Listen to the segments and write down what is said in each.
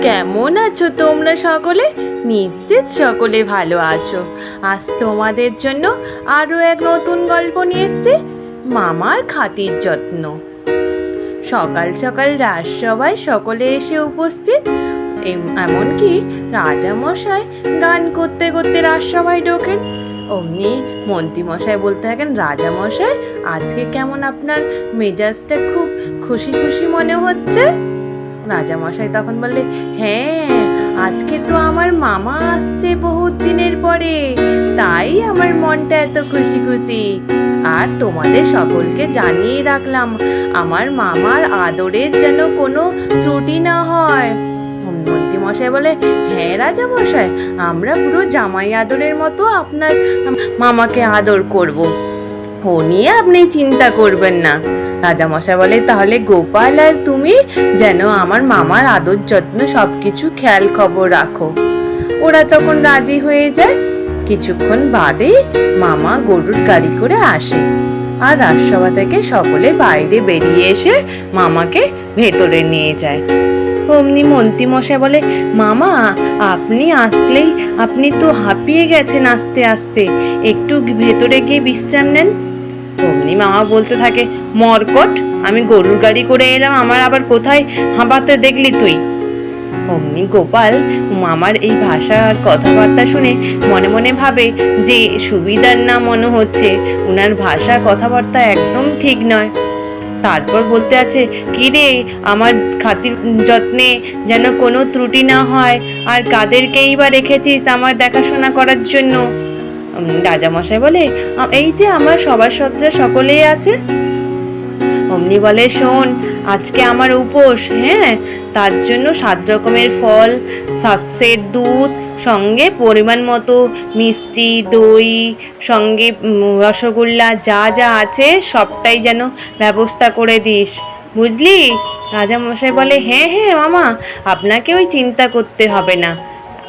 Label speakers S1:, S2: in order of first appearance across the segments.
S1: কেমন আছো তোমরা সকলে? নিশ্চিত সকলে ভালো আছো। আজ তোমাদের জন্য আরও এক নতুন গল্প নিয়ে এসেছি, মামার খাতির যত্ন। সকাল সকাল রাজসভায় সকলে এসে উপস্থিত। এমনকি রাজামশাই গান করতে করতে রাজসভায় ঢোকেন। অমনি মন্ত্রীমশাই বলতে থাকেন, রাজামশাই আজকে কেমন আপনার মেজাজটা খুব খুশি খুশি মনে হচ্ছে? রাজামশাই তখন বললে, হ্যাঁ, আজকে তো আমার মামা আসছে বহুত দিনের পরে, তাই আমার মনটা এত খুশি খুশি। আর তোমাদের সকলকে জানিয়ে রাখলাম, আমার মামার আদরের যেন কোনো ত্রুটি না হয়। মন্ত্রীমশাই বলে, হ্যাঁ রাজামশাই, আমরা পুরো জামাই আদরের মতো আপনার মামাকে আদর করব, ও নিয়ে আপনি চিন্তা করবেন না। রাজামশাই বলে, তাহলে গোপাল আর তুমি যেন আমার মামার আদর যত্ন সবকিছু খেয়াল খবর রাখো। ওরা তখন রাজি হয়ে যায়। কিছুক্ষণ বাদে মামা গরুর গাড়ি করে আসে, আর রাজসভা থেকে সকলে বাইরে বেরিয়ে এসে মামাকে ভেতরে নিয়ে যায়। অমনি মন্ত্রীমশাই বলে, মামা আপনি আসলেই, আপনি তো হাঁপিয়ে গেছেন আস্তে আস্তে, একটু ভেতরে গিয়ে বিশ্রাম নেন। অমনি মামা বলতে থাকে, মরকট, আমি গরুর গাড়ি করে এলাম, আমার আবার কোথায় হাঁপাতে দেখলি তুই? অমনি গোপাল মামার এই ভাষা আর কথাবার্তা শুনে মনে মনে ভাবে যে সুবিধার না মনে হচ্ছে, উনার ভাষা কথাবার্তা একদম ঠিক নয়। তারপর বলতে আছে, কি রে, আমার খাতির যত্নে যেন কোনো ত্রুটি না হয়, আর কাদেরকেই বা রেখেছিস আমার দেখাশোনা করার জন্য? রাজামশাই বলে, এই যে আমার সভাসদরা সকলেই আছে। অমনি বলে, শোন, আজকে আমার উপোস, হ্যাঁ, তার জন্য 7 রকমের ফল, 7 সের দুধ, সঙ্গে পরিমাণ মতো মিষ্টি, দই, সঙ্গে রসগোল্লা, যা যা আছে সবটাই যেন ব্যবস্থা করে দিস, বুঝলি? রাজামশাই বলে, হ্যাঁ হ্যাঁ মামা, আপনাকে ওই চিন্তা করতে হবে না।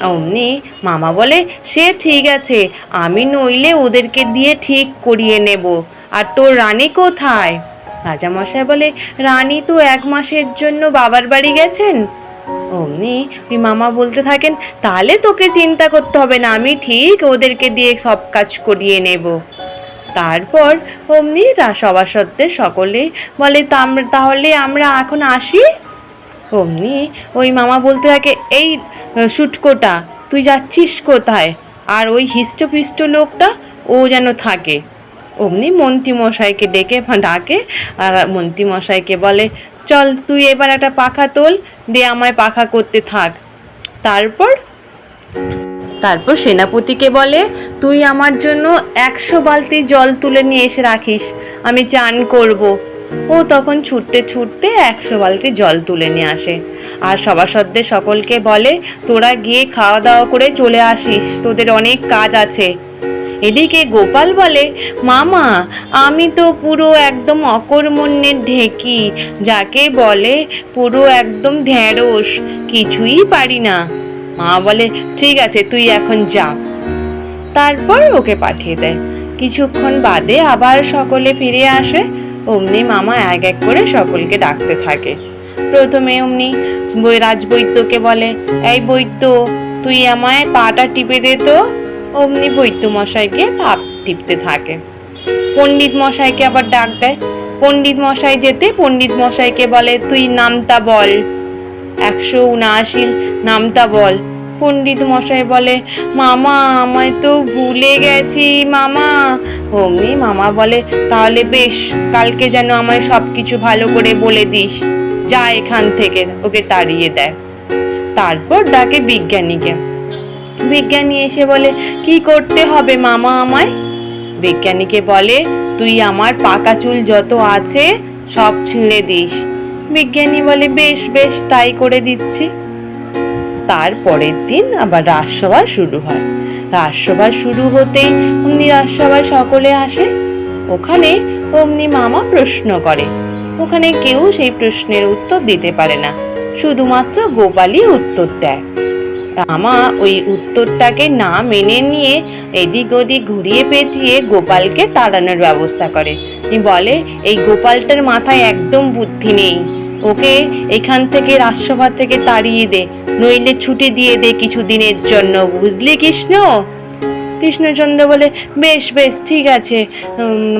S1: অমনি মামা বলে, সে ঠিক আছে, আমি নইলে ওদেরকে দিয়ে ঠিক করিয়ে নেব। আর তোর রানী কোথায়? রাজামশাই বলে, রানী তো 1 মাসের জন্য বাবার বাড়ি গেছেন। অমনি ওই মামা বলতে থাকেন, তাহলে তোকে চিন্তা করতে হবে না, আমি ঠিক ওদেরকে দিয়ে সব কাজ করিয়ে নেব। তারপর অমনি সভাসদদের সকলে বলে, তাহলে আমরা এখন আসি। অমনি ওই মামা বলতে থাকে, এই সুটকোটা, তুই যাচ্ছিস কোথায়? আর ওই হিষ্টপিষ্ট লোকটা, ও যেন থাকে। অমনি মন্ত্রীমশাইকে ডাকে, আর মন্ত্রীমশাইকে বলে, চল তুই এবার একটা পাখা তোল, দিয়ে আমায় পাখা করতে থাক। তারপর সেনাপতিকে বলে, তুই আমার জন্য 100 বালতি জল তুলে নিয়ে এসে রাখিস, আমি চান করব। ও তখন ছুটতে ছুটতে 100 বালতি জল তুলে নিয়ে আসে, আর সভাসদদের সকলকে বলে, তোরা গিয়ে খাওয়া দাওয়া করে চলে আসিস, তোদের অনেক কাজ আছে। এদিকে গোপাল বলে, মামা আমি তো পুরো একদম অকর্মণ্যের ঢেকি, যাকে বলে পুরো একদম ঢ্যাঁড়স, কিছুই পারি না। মা বলে, ঠিক আছে, তুই এখন যা। তারপর ওকে পাঠিয়ে দেয়। কিছুক্ষণ বাদে আবার সকলে ফিরে আসে। অমনি মামা এক এক করে সকলকে ডাকতে থাকে। প্রথমে অমনি রাজবৈদ্যকে বলে, এই বৈদ্য, তুই আমায় পাটা টিপে দে তো। অমনি বৈদ্য মশাইকে পা টিপতে থাকে। পণ্ডিত মশাইকে আবার ডাক দেয়। পণ্ডিত মশাই যেতে পণ্ডিত মশাইকে বলে, তুই নামতা বল, 179 নামতা বল। পণ্ডিত মশাই বলে, মামা আমায় তো ভুলে গেছি মামা। অমনি মামা বলে, তাহলে বেশ, কালকে যেন আমায় সবকিছু ভালো করে বলে দিস, যা এখান থেকে, ওকে তাড়িয়ে দেয়। তারপর ডাকে বিজ্ঞানীকে। বিজ্ঞানী এসে বলে, কি করতে হবে মামা আমায়? বিজ্ঞানীকে বলে, তুই আমার পাকা চুল যত আছে সব ছিঁড়ে দিস। বিজ্ঞানী বলে, বেশ বেশ, তাই করে দিচ্ছি। তারপরের দিন আবার রাজসভা শুরু হয়। রাজসভা শুরু হতেই অমনি রাজসভায় সকলে আসে। ওখানে অমনি মামা প্রশ্ন করে। ওখানে কেউ সেই প্রশ্নের উত্তর দিতে পারে না, শুধুমাত্র গোপালই উত্তর দেয়। রামা ওই উত্তরটাকে না মেনে নিয়ে এদিক ওদিক ঘুরিয়ে পেঁচিয়ে গোপালকে তাড়ানোর ব্যবস্থা করে। বলে, এই গোপালটার মাথায় একদম বুদ্ধি নেই, ওকে এখান থেকে রাজসভা থেকে তাড়িয়ে দে, নইলে ছুটি দিয়ে দে কিছুদিনের জন্য, বুঝলি কৃষ্ণ? কৃষ্ণচন্দ্র বলে, বেশ বেশ ঠিক আছে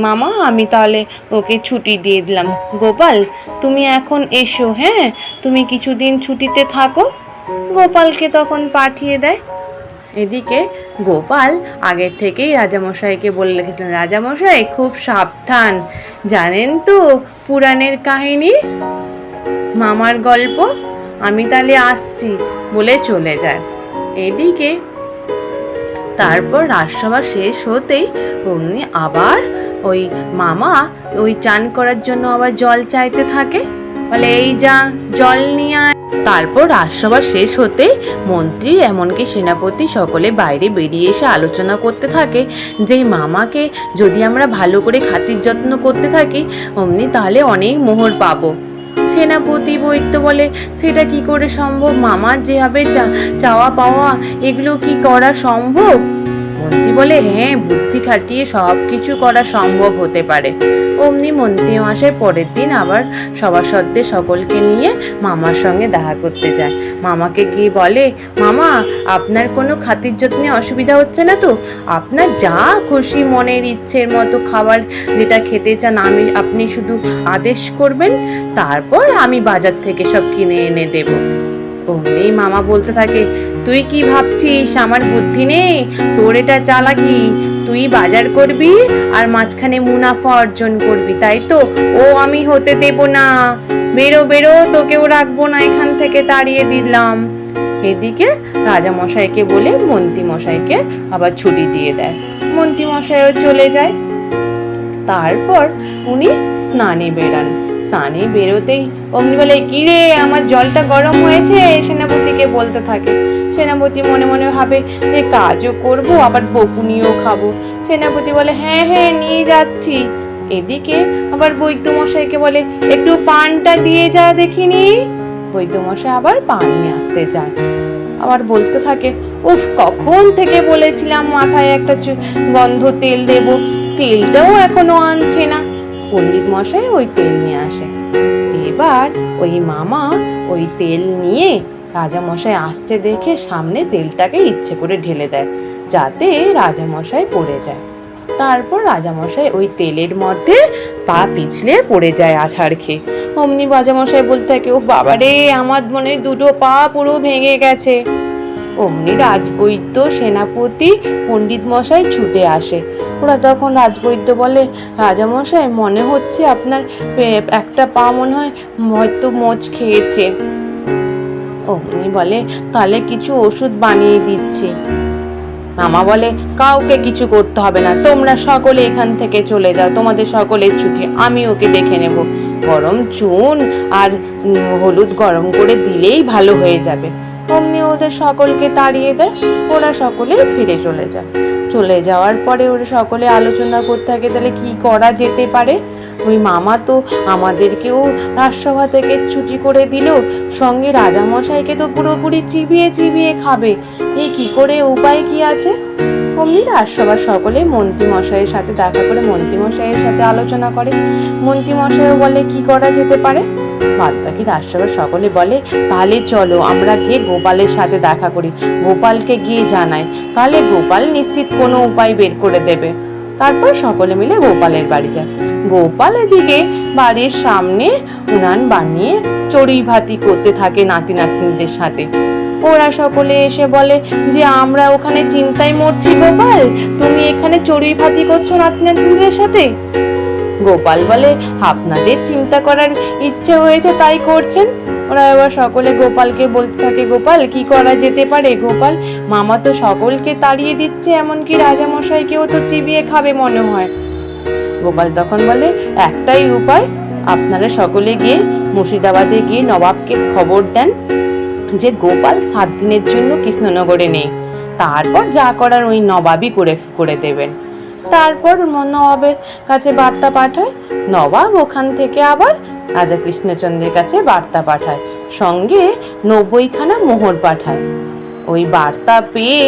S1: মামা, আমি তাহলে ওকে ছুটি দিয়ে দিলাম। গোপাল, তুমি এখন এসো, হ্যাঁ, তুমি কিছুদিন ছুটিতে থাকো। গোপালকে তখন পাঠিয়ে দেয়। এদিকে গোপাল আগের থেকেই রাজামশাইকে বলে রেখেছিলেন, রাজামশাই খুব সাবধান, জানেন তো পুরাণের কাহিনী, মামার গল্প, আমি তাহলে আসছি বলে চলে যায়। এদিকে তারপর রাজসভা শেষ হতেই অমনি আবার ওই মামা ওই চান করার জন্য আবার জল চাইতে থাকে, বলে এই যা জল নিয়ে আয়। তারপর রাজসভা শেষ হতেই মন্ত্রী এমনকি সেনাপতি সকলে বাইরে বেরিয়ে এসে আলোচনা করতে থাকে যে মামাকে যদি আমরা ভালো করে খাতির যত্ন করতে থাকি অমনি তাহলে অনেক মোহর পাবো। সেনাপতি বৈদ্য বলে, সেটা কি করে সম্ভব, মামার যেভাবে চাওয়া পাওয়া এগুলো কি করা সম্ভব? মন্ত্রী বলে, হ্যাঁ, বুদ্ধি খাটিয়ে সব কিছু করা সম্ভব হতে পারে। অমনি মন্ত্রী মশাই পরের দিন আবার সভাসদদের সকলকে নিয়ে মামার সঙ্গে দেখা করতে যায়। মামাকে গিয়ে বলে, মামা আপনার কোনো খাতির যত্নে অসুবিধা হচ্ছে না তো? আপনার যা খুশি মনের ইচ্ছের মতো খাবার যেটা খেতে চান আপনি শুধু আদেশ করবেন, তারপর আমি বাজার থেকে সব কিনে এনে দেব। অমনি মামা বলতে থাকে, তুই কি ভাবছিস আমার বুদ্ধি নেই? তোর এটা চালাকি, তুই বাজার করবি আর মাঝখানে মুনাফা অর্জন করবি, তাই তো? ও আমি হতে দেব না, বেরো বেরো, তোকেও রাখবো না, এখান থেকে তাড়িয়ে দিলাম। এদিকে রাজামশাইকে বলে মন্ত্রী মশাইকে আবার ছুটি দিয়ে দেয়। মন্ত্রী মশাইও চলে যায়। তারপর উনি স্নানে বেরান। স্নানে বেরোতেই অমনি বলে, কি রে আমার জলটা গরম হয়েছে, সেনাপতিকে বলতে থাকে। সেনাপতি মনে মনে ভাবে যে কাজও করবো আবার বকুনিও খাবো। সেনাপতি বলে, হ্যাঁ হ্যাঁ নিয়ে যাচ্ছি। এদিকে আবার বৈদ্যমশাইকে বলে, একটু পানটা দিয়ে যা দেখিনি। বৈদ্যমশাই আবার পান নিয়ে আসতে যায়। আবার বলতে থাকে, উফ, কখন থেকে বলেছিলাম মাথায় একটা গন্ধ তেল দেব, তেলটাও এখনো আনছে না। পণ্ডিত মশাই ওই তেল নিয়ে আসে। এবার ওই মামা ওই তেল নিয়ে রাজামশাই আসছে দেখে সামনে তেলটাকে ইচ্ছে করে ঢেলে দেয় যাতে রাজামশাই পড়ে যায়। তারপর রাজামশাই ওই তেলের মধ্যে পা পিছলে পড়ে যায় আছাড় খেয়ে। অমনি রাজামশাই বলতে থাকে, ও বাবারে, আমার মনে দুটো পা পুরো ভেঙে গেছে। অমনি রাজবৈদ্য, সেনাপতি, পণ্ডিত মশাই ছুটে আসে। ওরা তখন রাজবৈদ্য বলে, রাজামশাই মনে হচ্ছে আপনার একটা পা মনে হয় হয়তো মোচ খেয়েছে। অমনি বলে, তাহলে কিছু ওষুধ বানিয়ে দিচ্ছি। মামা বলে, কাউকে কিছু করতে হবে না, তোমরা সকলে এখান থেকে চলে যাও, তোমাদের সকলের ছুটি, আমি ওকে দেখে নেব। গরম চুন আর হলুদ গরম করে দিলেই ভালো হয়ে যাবে। অমনি ওদের সকলকে তাড়িয়ে দেয়। ওরা সকলে ফিরে চলে যায়। চলে যাওয়ার পরে ওরা সকলে আলোচনা করতে থাকে তাহলে কি করা যেতে পারে। ওই মামা তো আমাদেরকেও রাজসভা থেকে ছুটি করে দিল, সঙ্গে রাজামশাইকে তো পুরোপুরি চিবিয়ে চিবিয়ে খাবে, এই কি করে, উপায় কি আছে? অমনি রাজসভার সকলে মন্ত্রী মশাইয়ের সাথে দেখা করে মন্ত্রী মশাইয়ের সাথে আলোচনা করে। মন্ত্রী মশাইও বলে কি করা যেতে পারে। বাদ বাকি রাজসভার সকলে বলে, তাহলে চলো আমরা গিয়ে গোপালের সাথে দেখা করি, গোপালকে গিয়ে জানাই, তাহলে গোপাল নিশ্চিত কোনো উপায় বের করে দেবে। তারপর সকলে মিলে গোপালের বাড়ি যায়। গোপাল এদিকে বাড়ির সামনে উনান বানিয়ে চড়ুই ভাতি করতে থাকে নাতি নাতনিদের সাথে। ওরা সকলে এসে বলে যে আমরা ওখানে চিন্তায় মরছি, গোপাল তুমি এখানে চড়ুই ভাতি করছো নাতি নাতনিদের সাথে। গোপাল বলে, আপনাদের চিন্তা করার ইচ্ছে হয়েছে তাই করছেন। ওরা এবার সকলে গোপালকে বলতে থাকে, গোপাল কি করা যেতে পারে? গোপাল, মামা তো সকলকে তাড়িয়ে দিচ্ছে, এমনকি রাজামশাইকেও তো চিবিয়ে খাবে মনে হয়। গোপাল তখন বলে, একটাই উপায়, আপনারা সকলে গিয়ে মুর্শিদাবাদে গিয়ে নবাবকে খবর দেন যে গোপাল 7 দিনের জন্য কৃষ্ণনগরে নেই, তারপর যা করার ওই নবাবই করে দেবেন। তারপর নবাবের কাছে বার্তা পাঠায়। নবাব ওখান থেকে আবার রাজা কৃষ্ণচন্দ্রের কাছে বার্তা পাঠায়, সঙ্গে 90খানা মোহর পাঠায়। ওই বার্তা পেয়ে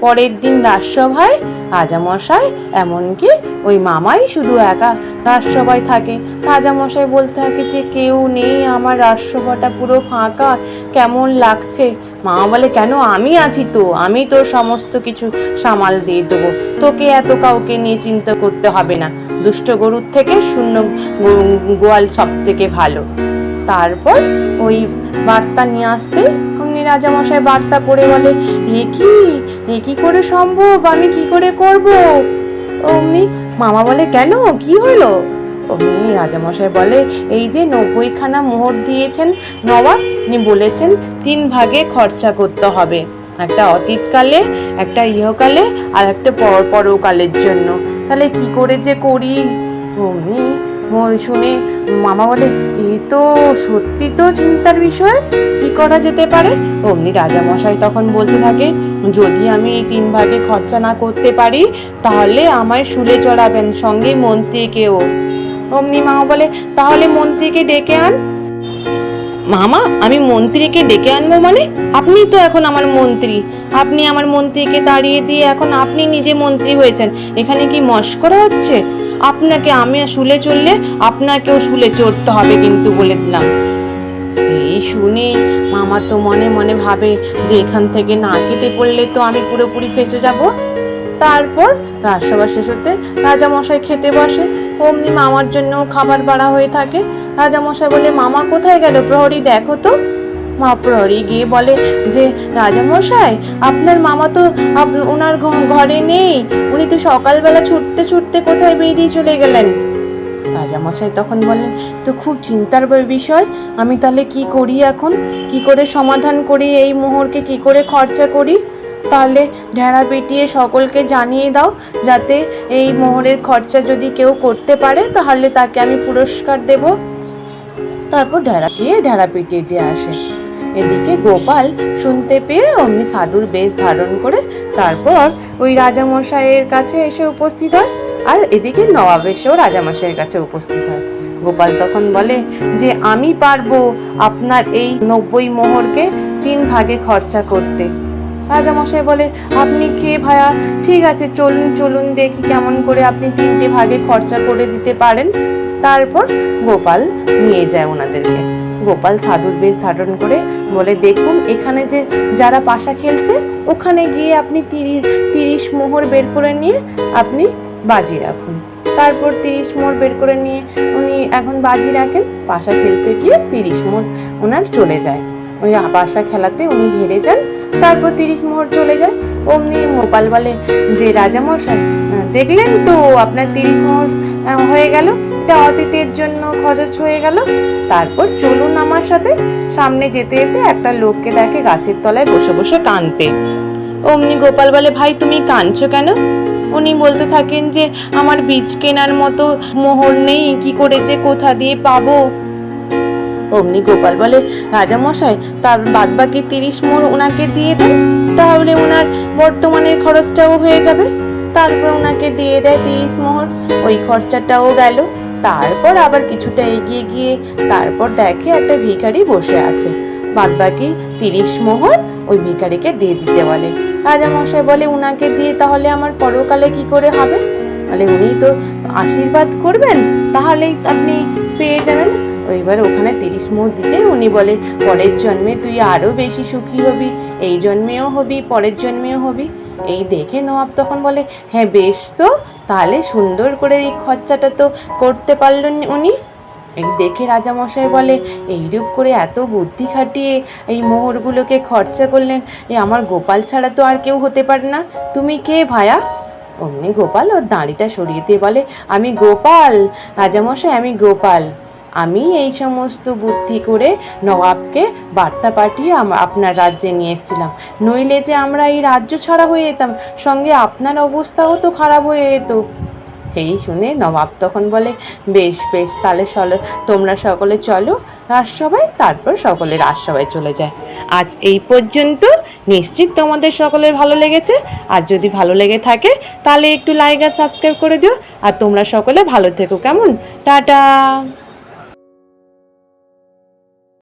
S1: পরের দিন রাজসভায় রাজামশাই, এমনকি ওই মামাই শুধু একা রাজসভায় থাকে। রাজামশাই বলতে থাকে যে কেউ নেই, আমার রাজসভাটা পুরো ফাঁকা, কেমন লাগছে। মামা বলে, কেন, আমি আছি তো, আমি তোর সমস্ত কিছু সামাল দিয়ে দেবো, তোকে এত কাউকে নিয়ে চিন্তা করতে হবে না, দুষ্ট গরুর থেকে শূন্য গোয়াল সব থেকে ভালো। তারপর ওই বার্তা নিয়ে আসতে অমনি রাজামশাই বার্তা পড়ে বলে, এ কি করে সম্ভব, আমি কি করে করব? অমনি মামা বলে, কেন, কি হলো? অমনি রাজামশাই বলে, এই যে 90খানা মোহর দিয়েছেন নবাব, উনি বলেছেন 3 ভাগে খরচা করতে হবে, একটা অতীতকালে, একটা ইহকালে, আর একটা পরকালের জন্য। তাহলে কি করে যে করি? অমনি শুনে মামা বলে, এই তো সত্যি তো চিন্তার বিষয়, কি করা যেতে পারে? অমনি রাজামশাই তখন বলতে থাকে, যদি আমি এই 3 ভাগে খরচা না করতে পারি তাহলে আমায় শুলে চড়াবেন, সঙ্গে মন্ত্রীকেও। অমনি মামা বলে, তাহলে মন্ত্রীকে ডেকে আন। মামা, আমি মন্ত্রীকে ডেকে আনবো মানে? আপনি তো এখন আমার মন্ত্রী, আপনি আমার মন্ত্রীকে তাড়িয়ে দিয়ে এখন আপনি নিজে মন্ত্রী হয়েছেন, এখানে কি মস্করা হচ্ছে? আপনাকে আমি শুলে চললে আপনাকেও শুলে চড়তে হবে কিন্তু, বলে দিলাম। এই শুনে মামা তো মনে মনে ভাবে যে এখান থেকে না কেটে পড়লে তো আমি পুরোপুরি ফেঁসে যাব। তারপর রাজসভা শেষ হতে রাজামশাই খেতে বসে। অমনি মামার জন্য খাবার বাড়া হয়ে থাকে। রাজামশাই বলে, মামা কোথায় গেল, প্রহরী দেখো তো। মা প্রহরী গিয়ে বলে যে, রাজামশাই, আপনার মামা তো ওনার ঘরে নেই, উনি তো সকালবেলা ছুটতে ছুটতে কোথায় বেরিয়ে চলে গেলেন। রাজামশাই তখন বলেন, তো খুব চিন্তার বিষয়, আমি তাহলে কি করি এখন, কি করে সমাধান করি, এই মোহরকে কি করে খরচা করি? তাহলে ঢেড়া পিটিয়ে সকলকে জানিয়ে দাও, যাতে এই মোহরের খরচা যদি কেউ করতে পারে তাহলে তাকে আমি পুরস্কার দেব। তারপর ঢেড়া পিটিয়ে দিয়ে আসে। এদিকে গোপাল শুনতে পেয়ে অমনি সাধুর বেশ ধারণ করে তারপর ওই রাজামশাইয়ের কাছে এসে উপস্থিত হয়, আর এদিকে নবাব এসেও রাজামশাইয়ের কাছে উপস্থিত হয়। গোপাল তখন বলে যে, আমি পারবো আপনার এই 90 মোহরকে 3 ভাগে খরচা করতে। রাজামশাই বলে, আপনি কে ভায়া, ঠিক আছে, চলুন চলুন দেখি কেমন করে আপনি 3টে ভাগে খরচা করে দিতে পারেন। তারপর গোপাল নিয়ে যায় ওনাদেরকে। গোপাল সাধুর বেশ ধারণ করে বলে, দেখুন এখানে যে যারা পাশা খেলছে, ওখানে গিয়ে আপনি 30 মোহর বের করে নিয়ে আপনি বাজি রাখুন। তারপর 30 মোহর বের করে নিয়ে উনি এখন বাজি রাখেন। পাশা খেলতে গিয়ে 30 মোহর ওনার চলে যায়, ওই পাশা খেলাতে উনি হেরে যান। তারপর 30 মোহর চলে যায়। অমনি গোপাল বলে যে, রাজামশাই, দেখলেন তো আপনার 30 মোহর হয়ে গেল, এটা অতীতের জন্য খরচ হয়ে গেল। তারপর চলুন আমার সাথে। সামনে যেতে যেতে একটা লোককে দেখে গাছের তলায় বসে বসে কাঁদতে। অমনি গোপাল বলে, ভাই তুমি কাঁদছো কেন? উনি বলতে থাকেন যে, আমার বীজ কেনার মতো মোহর নেই, কি করে যে কোথা দিয়ে পাবো। অমনি গোপাল বলে, রাজামশাই, তার বাদবাকি 30 মোহর ওনাকে দিয়ে দেন, তাহলে ওনার বর্তমানের খরচটাও হয়ে যাবে। তারপর ওনাকে দিয়ে দেয় 30 মোহর, ওই খরচাটাও গেল। তারপর আবার কিছুটা এগিয়ে গিয়ে তারপর দেখে একটা ভিখারি বসে আছে। বাদবাকি 30 মোহর ওই ভিখারিকে দিয়ে দিতে বলে। রাজামশাই বলে, উনাকে দিয়ে তাহলে আমার পরকালে কি করে হবে? বলে, উনি তো আশীর্বাদ করবেন, তাহলেই আপনি পেয়ে যাবেন। ওইবার ওখানে 30 মোহর দিতে উনি বলে, পরের জন্মে তুই আরো বেশি সুখী হবি, এই জন্মেও হবি, পরের জন্মেও হবি। এই দেখে নবাব তখন বলে, হ্যাঁ বেশ, তো তাহলে সুন্দর করে এই খরচাটা তো করতে পারলেন উনি। এই দেখে রাজামশাই বলে, এইরূপ করে এত বুদ্ধি খাটিয়ে এই মোহরগুলোকে খরচা করলেন, আমার গোপাল ছাড়া তো আর কেউ হতে পারে না। তুমি কে ভায়া? অমনি গোপাল ওর দাঁড়িটা সরিয়ে দিয়ে বলে, আমি গোপাল রাজামশাই, আমি গোপাল। আমি এই সমস্ত বুদ্ধি করে নবাবকে বার্তা পাঠিয়ে আপনার রাজ্যে নিয়ে এসেছিলাম, নইলে যে আমরা এই রাজ্য ছাড়া হয়ে যেতাম, সঙ্গে আপনার অবস্থাও তো খারাপ হয়ে যেত। এই শুনে নবাব তখন বলে, বেশ বেশ, তাহলে তোমরা সকলে চলো রাজসভায়। তারপর সকলে রাজসভায় চলে যায়। আজ এই পর্যন্ত। নিশ্চিত তোমাদের সকলের ভালো লেগেছে। আর যদি ভালো লেগে থাকে তাহলে একটু লাইক আর সাবস্ক্রাইব করে দিও। আর তোমরা সকলে ভালো থেকো, কেমন? টাটা।